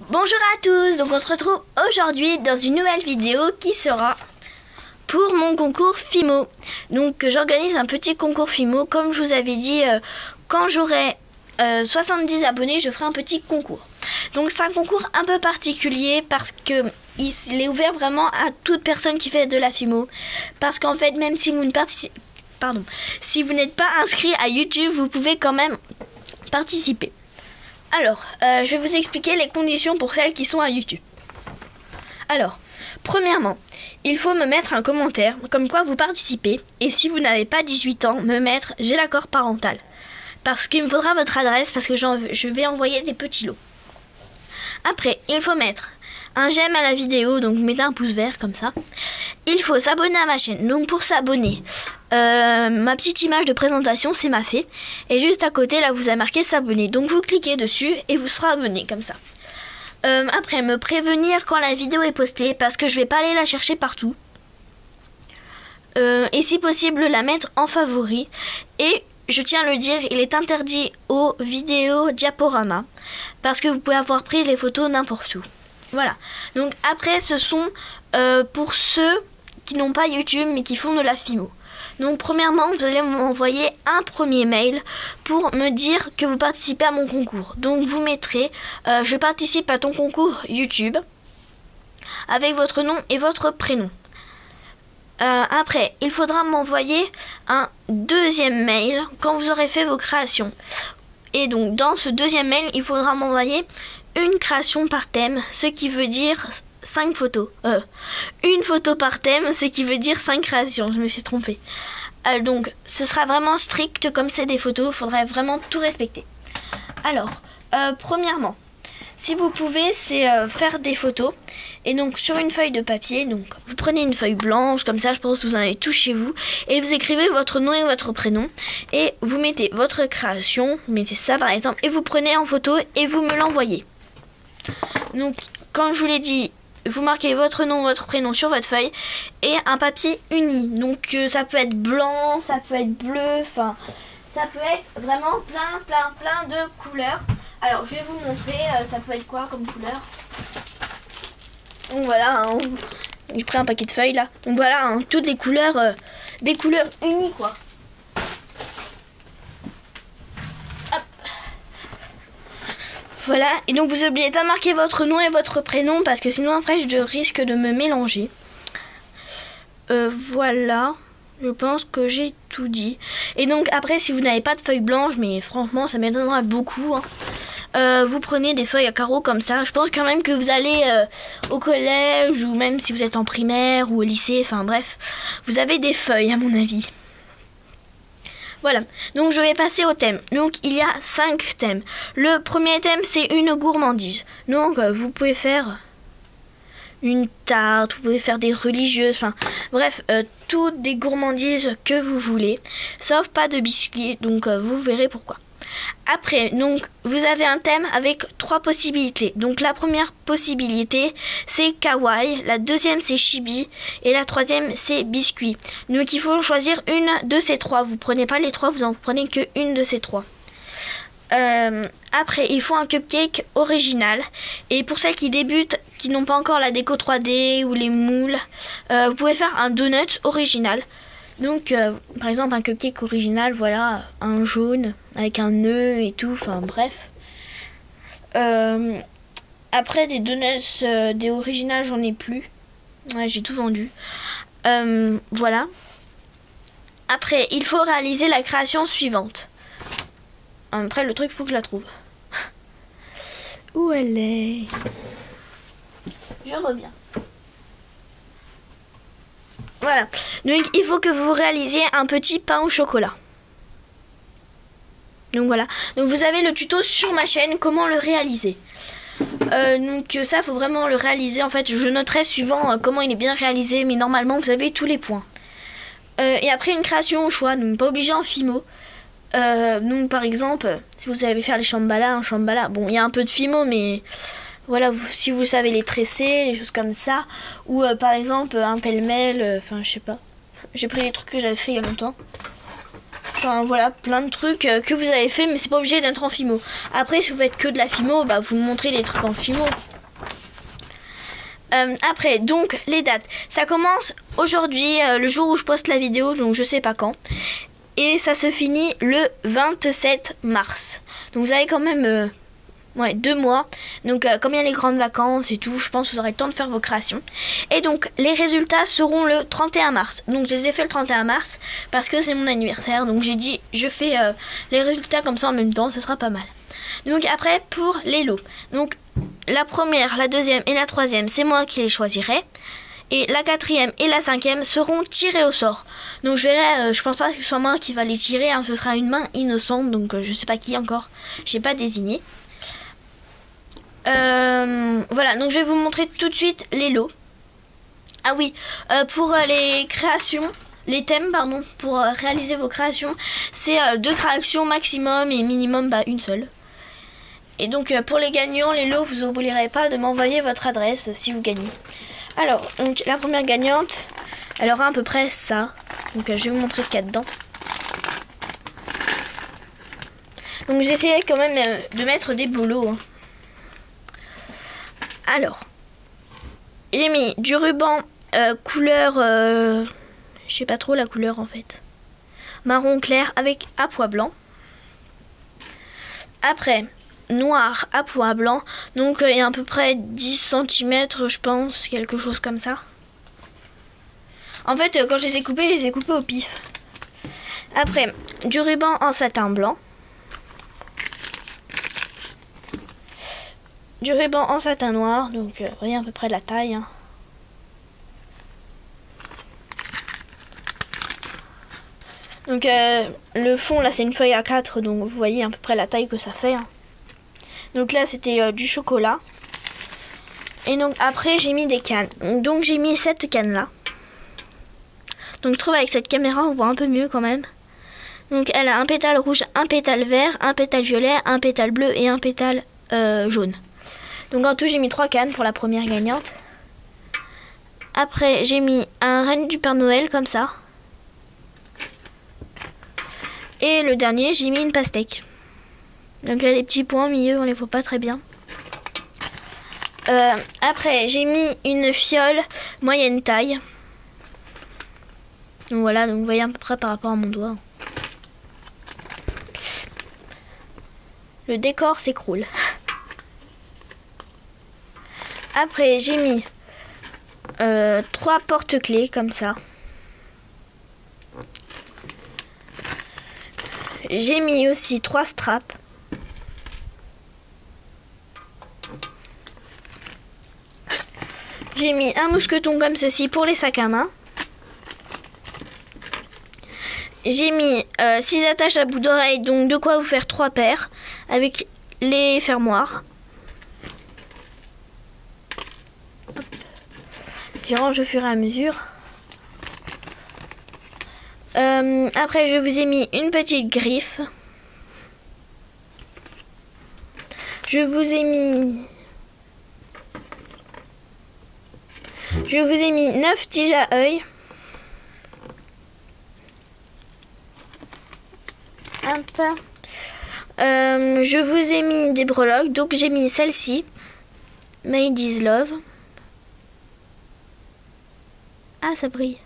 Bonjour à tous, donc on se retrouve aujourd'hui dans une nouvelle vidéo qui sera pour mon concours FIMO. Donc j'organise un petit concours FIMO, comme je vous avais dit, quand j'aurai 70 abonnés, je ferai un petit concours. Donc c'est un concours un peu particulier parce que il est ouvert vraiment à toute personne qui fait de la FIMO. Parce qu'en fait, même si vous ne participez, si vous n'êtes pas inscrit à YouTube, vous pouvez quand même participer. Alors, je vais vous expliquer les conditions pour celles qui sont à YouTube. Alors, premièrement, il faut me mettre un commentaire comme quoi vous participez. Et si vous n'avez pas 18 ans, me mettre « j'ai l'accord parental ». Parce qu'il me faudra votre adresse parce que je vais envoyer des petits lots. Après, il faut mettre un j'aime à la vidéo, donc vous mettez un pouce vert comme ça. Il faut s'abonner à ma chaîne. Donc pour s'abonner, ma petite image de présentation c'est ma fée. Et juste à côté là vous avez marqué s'abonner. Donc vous cliquez dessus et vous serez abonné comme ça. Après me prévenir quand la vidéo est postée parce que je vais pas aller la chercher partout. Et si possible la mettre en favori. Et je tiens à le dire, il est interdit aux vidéos diaporama parce que vous pouvez avoir pris les photos n'importe où. Voilà. Donc après ce sont pour ceux qui n'ont pas YouTube mais qui font de la FIMO. Donc premièrement vous allez m'envoyer un premier mail pour me dire que vous participez à mon concours. Donc vous mettrez je participe à ton concours YouTube avec votre nom et votre prénom. Après il faudra m'envoyer un deuxième mail quand vous aurez fait vos créations. Et donc dans ce deuxième mail il faudra m'envoyer une création par thème, ce qui veut dire 5 photos. Une photo par thème, ce qui veut dire 5 créations. Je me suis trompée. Donc, ce sera vraiment strict comme c'est des photos. Il faudrait vraiment tout respecter. Alors, premièrement, si vous pouvez, c'est faire des photos. Et donc, sur une feuille de papier, donc vous prenez une feuille blanche, comme ça, je pense que vous en avez tout chez vous. Et vous écrivez votre nom et votre prénom. Et vous mettez votre création, vous mettez ça par exemple, et vous prenez en photo et vous me l'envoyez. Donc, comme je vous l'ai dit, vous marquez votre nom, votre prénom sur votre feuille et un papier uni. Donc, ça peut être blanc, ça peut être bleu, enfin, ça peut être vraiment plein de couleurs. Alors, je vais vous montrer, ça peut être quoi comme couleur. Donc voilà, hein, j'ai pris un paquet de feuilles là. Donc voilà, hein, toutes les couleurs, des couleurs unies quoi. Voilà, et donc vous n'oubliez pas de marquer votre nom et votre prénom parce que sinon après je risque de me mélanger. Voilà, je pense que j'ai tout dit. Et donc après si vous n'avez pas de feuilles blanches, mais franchement ça m'étonnerait beaucoup, hein, vous prenez des feuilles à carreaux comme ça. Je pense quand même que vous allez au collège ou même si vous êtes en primaire ou au lycée, enfin bref, vous avez des feuilles à mon avis. Voilà, donc je vais passer au thème. Donc il y a 5 thèmes. Le premier thème c'est une gourmandise. Donc vous pouvez faire une tarte, vous pouvez faire des religieuses, enfin bref, toutes des gourmandises que vous voulez. Sauf pas de biscuits, donc vous verrez pourquoi. Après, donc vous avez un thème avec 3 possibilités. Donc la première possibilité c'est kawaii, la deuxième c'est chibi et la troisième c'est biscuit. Donc il faut choisir une de ces 3. Vous prenez pas les 3, vous en prenez que une de ces 3. Après il faut un cupcake original. Et pour celles qui débutent, qui n'ont pas encore la déco 3D ou les moules, vous pouvez faire un donut original. Donc, par exemple, un cupcake original, voilà, un jaune avec un nœud et tout, enfin bref. Après, des donuts, des originales, j'en ai plus. Ouais, j'ai tout vendu. Voilà. Après, il faut réaliser la création suivante. Après, le truc, il faut que je la trouve. Où elle est? Je reviens. Voilà, donc il faut que vous réalisiez un petit pain au chocolat. Donc voilà, donc vous avez le tuto sur ma chaîne, comment le réaliser. Donc ça, il faut vraiment le réaliser. En fait, je noterai suivant comment il est bien réalisé, mais normalement, vous avez tous les points. Et après, une création au choix, donc pas obligé en FIMO. Donc par exemple, si vous savez faire les shambhala, un shambhala, bon, il y a un peu de FIMO, mais... Voilà, si vous savez les tresser, les choses comme ça. Ou par exemple un pêle-mêle, enfin je sais pas. J'ai pris les trucs que j'avais fait il y a longtemps. Enfin voilà, plein de trucs que vous avez fait, mais c'est pas obligé d'être en FIMO. Après, si vous faites que de la FIMO, bah vous montrez les trucs en FIMO. Après, donc les dates. Ça commence aujourd'hui, le jour où je poste la vidéo, donc je sais pas quand. Et ça se finit le 27 mars. Donc vous avez quand même 2 mois. Donc comme il y a les grandes vacances et tout, je pense que vous aurez le temps de faire vos créations. Et donc les résultats seront le 31 mars. Donc je les ai fait le 31 mars parce que c'est mon anniversaire. Donc j'ai dit je fais les résultats comme ça en même temps, ce sera pas mal. Donc après pour les lots. Donc la première, la deuxième et la troisième, c'est moi qui les choisirai. Et la quatrième et la cinquième seront tirées au sort. Donc je verrai, je pense pas que ce soit moi qui va les tirer, hein, ce sera une main innocente, donc je sais pas qui encore, j'ai pas désigné. Voilà, donc je vais vous montrer tout de suite les lots. Ah oui, pour les créations, les thèmes, pardon, pour réaliser vos créations, c'est 2 créations maximum et minimum une seule. Et donc pour les gagnants, les lots, vous n'oublierez pas de m'envoyer votre adresse si vous gagnez. Alors, donc la première gagnante, elle aura à peu près ça. Donc je vais vous montrer ce qu'il y a dedans. Donc j'ai essayé quand même de mettre des beaux lots, hein. Alors, j'ai mis du ruban couleur, je sais pas trop la couleur en fait, marron clair avec à pois blanc. Après, noir à pois blanc, donc il y a à peu près 10 cm je pense, quelque chose comme ça. En fait quand je les ai coupés au pif. Après, du ruban en satin blanc, du ruban en satin noir, donc voyez à peu près la taille, hein. Donc le fond là c'est une feuille A4, donc vous voyez à peu près la taille que ça fait, hein. Donc là c'était du chocolat. Et donc après j'ai mis des cannes. Donc j'ai mis cette canne là. Donc je trouve avec cette caméra on voit un peu mieux quand même. Donc elle a un pétale rouge, un pétale vert, un pétale violet, un pétale bleu et un pétale jaune. Donc en tout j'ai mis 3 cannes pour la première gagnante. Après j'ai mis un renne du Père Noël comme ça. Et le dernier j'ai mis une pastèque. Donc il y a des petits points au milieu, on les voit pas très bien. Après j'ai mis une fiole moyenne taille. Donc voilà, donc vous voyez à peu près par rapport à mon doigt. Le décor s'écroule. Après j'ai mis 3 porte-clés comme ça. J'ai mis aussi 3 straps. J'ai mis un mousqueton comme ceci pour les sacs à main. J'ai mis 6 attaches à bout d'oreille, donc de quoi vous faire 3 paires avec les fermoirs. Je range au fur et à mesure. Après je vous ai mis une petite griffe. Je vous ai mis 9 tiges à œil. Je vous ai mis des breloques, donc j'ai mis celle-ci, Made is Love. Ah, ça brille.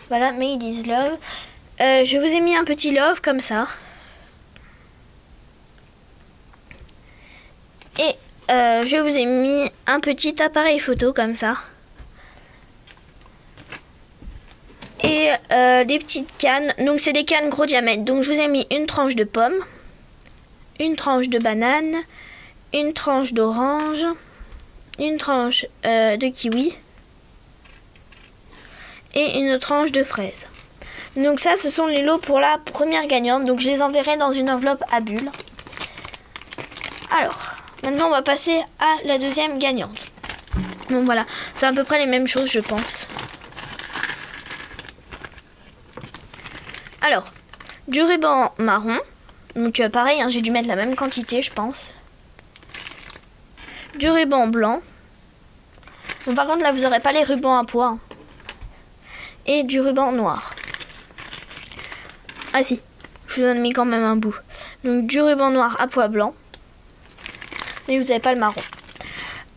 Voilà, Made is Love. Je vous ai mis un petit love comme ça. Et je vous ai mis un petit appareil photo comme ça. Et des petites cannes. Donc c'est des cannes gros diamètre. Donc je vous ai mis une tranche de pomme, une tranche de banane, une tranche d'orange, une tranche de kiwi et une tranche de fraise. Donc ça ce sont les lots pour la première gagnante. Donc je les enverrai dans une enveloppe à bulles. Alors maintenant on va passer à la deuxième gagnante. Donc voilà, c'est à peu près les mêmes choses je pense. Alors, du ruban marron. Donc pareil, hein, j'ai dû mettre la même quantité je pense. Du ruban blanc. Bon, par contre là vous n'aurez pas les rubans à pois. Hein. Et du ruban noir. Ah si, je vous en ai mis quand même un bout. Donc du ruban noir à pois blanc. Mais vous n'avez pas le marron.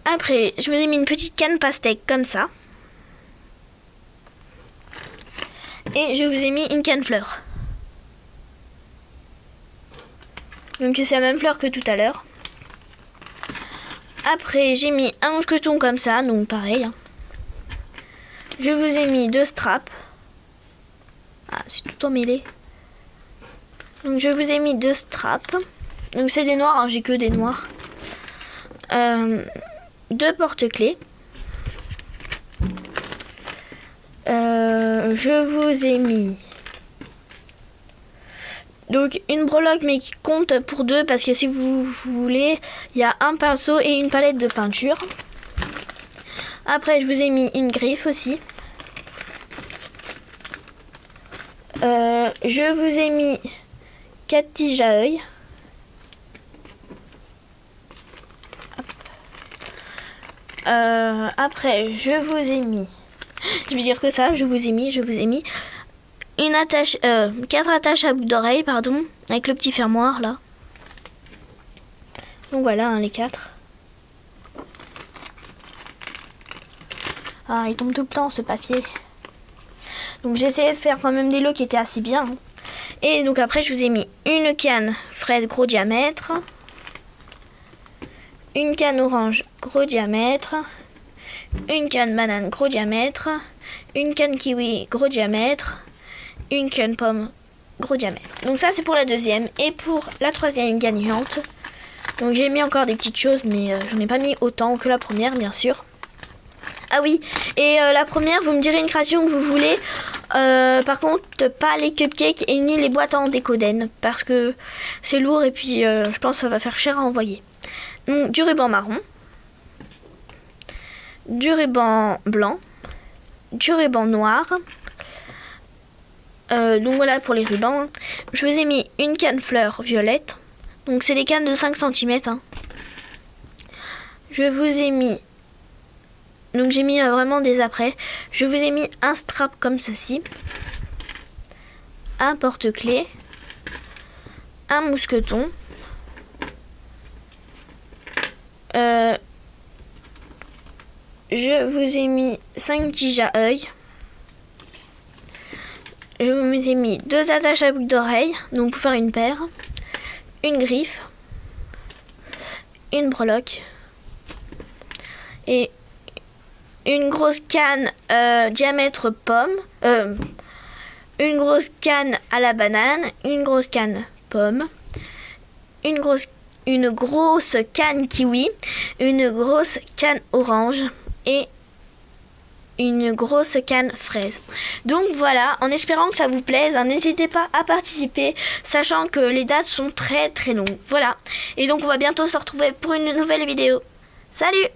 Après, je vous ai mis une petite canne pastèque comme ça. Et je vous ai mis une canne fleur. Donc c'est la même fleur que tout à l'heure. Après, j'ai mis un mousqueton comme ça, donc pareil. Hein. Je vous ai mis 2 straps. Ah, c'est tout emmêlé. Donc je vous ai mis 2 straps. Donc c'est des noirs, hein, j'ai que des noirs. 2 porte-clés. Je vous ai mis donc une breloque, mais qui compte pour 2 parce que si vous voulez, il y a un pinceau et une palette de peinture. Après, je vous ai mis une griffe aussi. Je vous ai mis 4 tiges à œil. Après, je vous ai mis, je vais dire que ça, je vous ai mis une attache, 4 attaches à boucle d'oreille, pardon, avec le petit fermoir là. Donc voilà, hein, les 4. Ah, il tombe tout le temps ce papier. Donc j'ai essayé de faire quand même des lots qui étaient assez bien. Hein. Et donc après, je vous ai mis une canne fraise gros diamètre. Une canne orange gros diamètre, une canne banane gros diamètre, une canne kiwi gros diamètre, une canne pomme gros diamètre. Donc ça c'est pour la deuxième. Et pour la troisième gagnante, donc j'ai mis encore des petites choses, mais j'en ai pas mis autant que la première bien sûr. Ah oui, et la première, vous me direz une création que vous voulez. Par contre, pas les cupcakes et ni les boîtes en décoden, parce que c'est lourd et puis je pense que ça va faire cher à envoyer. Donc, du ruban marron, du ruban blanc, du ruban noir. Donc voilà pour les rubans. Je vous ai mis une canne fleur violette. Donc c'est des cannes de 5 cm. Hein. Je vous ai mis... Donc j'ai mis vraiment des après. Je vous ai mis un strap comme ceci. Un porte-clés. Un mousqueton. Je vous ai mis 5 tiges à œil. Je vous ai mis 2 attaches à boucle d'oreille, donc pour faire une paire. Une griffe. Une breloque. Et une grosse canne diamètre pomme. Une grosse canne à la banane. Une grosse canne pomme. Une grosse canne kiwi, une grosse canne orange et une grosse canne fraise. Donc voilà, en espérant que ça vous plaise, n'hésitez pas à participer, sachant que les dates sont très très longues. Voilà, et donc on va bientôt se retrouver pour une nouvelle vidéo. Salut!